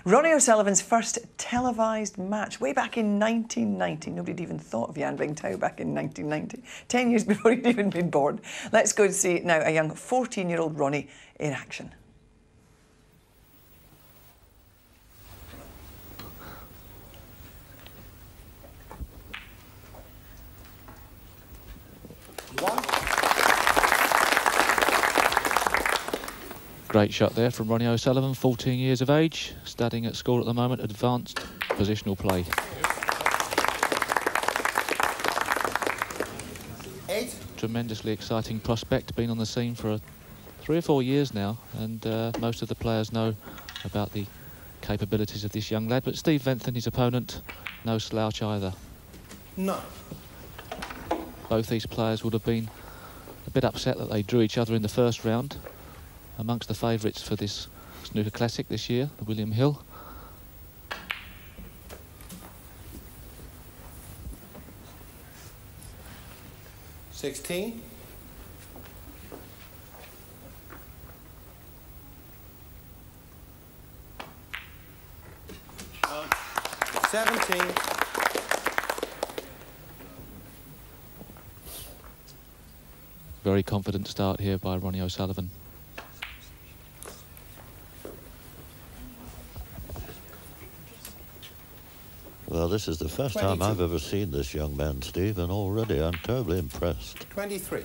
Ronnie O'Sullivan's first televised match way back in 1990. Nobody'd even thought of Jan Bingtao back in 1990, 10 years before he'd even been born. Let's go and see now a young 14-year-old Ronnie in action. Great shot there from Ronnie O'Sullivan, 14 years of age, studying at school at the moment, advanced positional play. 8. Tremendously exciting prospect, been on the scene for 3 or 4 years now, and most of the players know about the capabilities of this young lad, but Steve Ventham, his opponent, no slouch either. No. Both these players would have been a bit upset that they drew each other in the first round. Amongst the favourites for this snooker classic this year, the William Hill. $16. $17. Very confident start here by Ronnie O'Sullivan. Well, this is the first 22. time I've ever seen this young man, Steve, and already I'm terribly impressed. 23.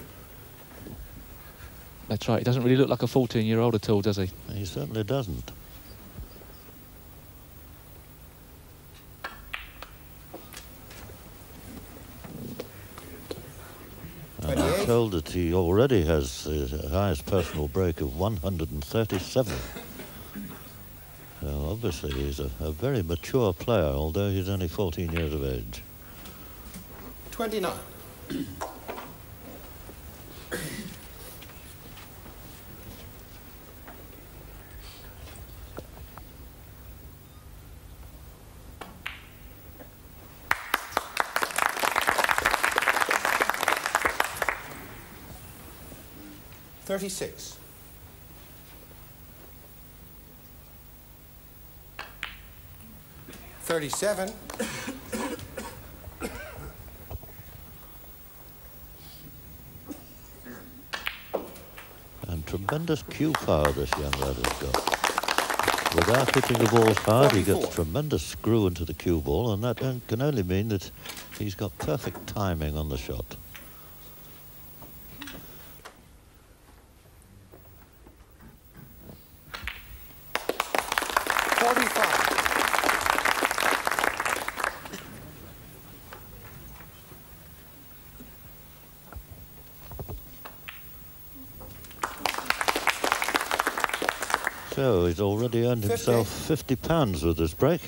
That's right, he doesn't really look like a 14-year-old at all, does he? He certainly doesn't. And I'm told that he already has the highest personal break of 137. Well, obviously, he's a very mature player, although he's only 14 years of age. 29. $36. 37. And tremendous cue power this young lad has got. Without hitting the balls hard, 44. he gets tremendous screw into the cue ball, and that can only mean that he's got perfect timing on the shot. So he's already earned himself £50 with this break.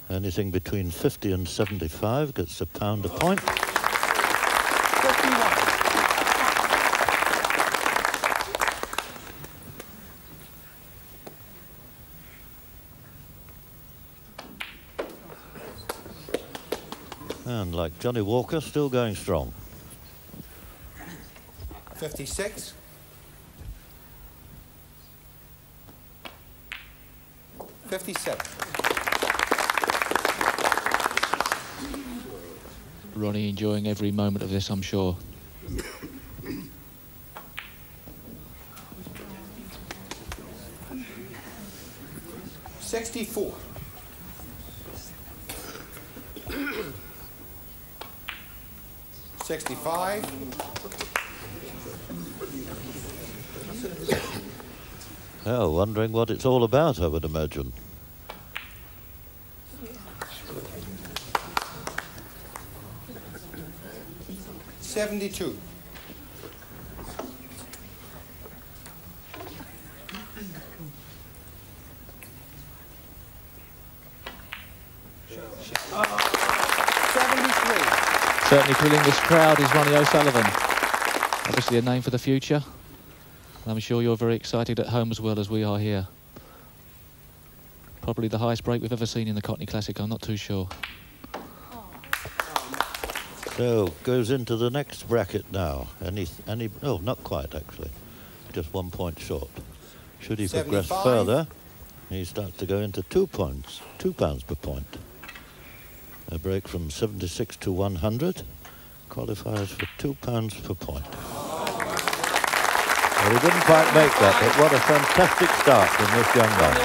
Anything between 50 and 75 gets £1 a point. 51. And like Johnny Walker, still going strong. 56. 57. Ronnie enjoying every moment of this, I'm sure. 64. 65. Oh, wondering what it's all about, I would imagine. $72. 73. Certainly thrilling this crowd is Ronnie O'Sullivan. Obviously a name for the future. I'm sure you're very excited at home as well as we are here. Probably the highest break we've ever seen in the Cockney Classic, I'm not too sure. So goes into the next bracket now. Oh, not quite actually. just 1 point short. Should he progress 75. further, he starts to go into 2 points, £2 per point. A break from 76 to 100 qualifies for £2 per point. Well, he didn't quite make that, but what a fantastic start from this young man.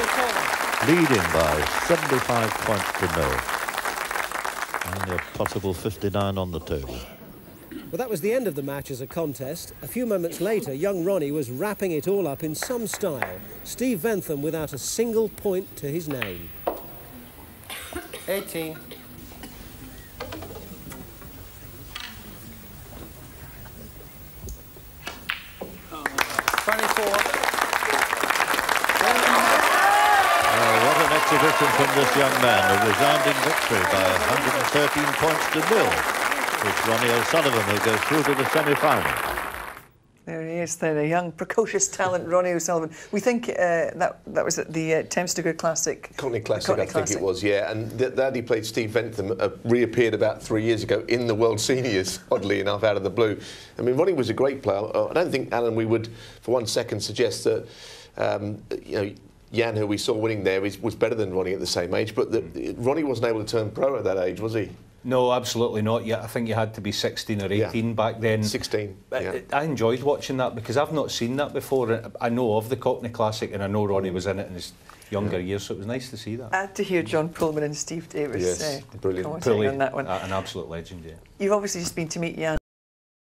Leading by 75 points to nil. Only a possible 59 on the table. Well, that was the end of the match as a contest. A few moments later, young Ronnie was wrapping it all up in some style. Steve Bentham without a single point to his name. 18. 24. What an exhibition from this young man. A resounding victory by 113 points to nil. It's Ronnie O'Sullivan who goes through to the semi-final. There he is, then, a young, precocious talent, Ronnie O'Sullivan. We think that was at the Thamestigger Classic. Cockney Classic, I think it was, yeah. And that he played Steve Bentham reappeared about 3 years ago in the World Seniors, oddly enough, out of the blue. I mean, Ronnie was a great player. I don't think, Alan, we would for 1 second suggest that, you know, Jan, who we saw winning there, was better than Ronnie at the same age, but Ronnie wasn't able to turn pro at that age, was he? No, absolutely not. Yeah, I think you had to be 16 or 18 back then. 16, yeah. I enjoyed watching that because I've not seen that before. I know of the Cockney Classic and I know Ronnie was in it in his younger years, so it was nice to see that. I had to hear John Pullman and Steve Davis Yes, brilliant. commentating on that one. An absolute legend, yeah. You've obviously just been to meet Jan.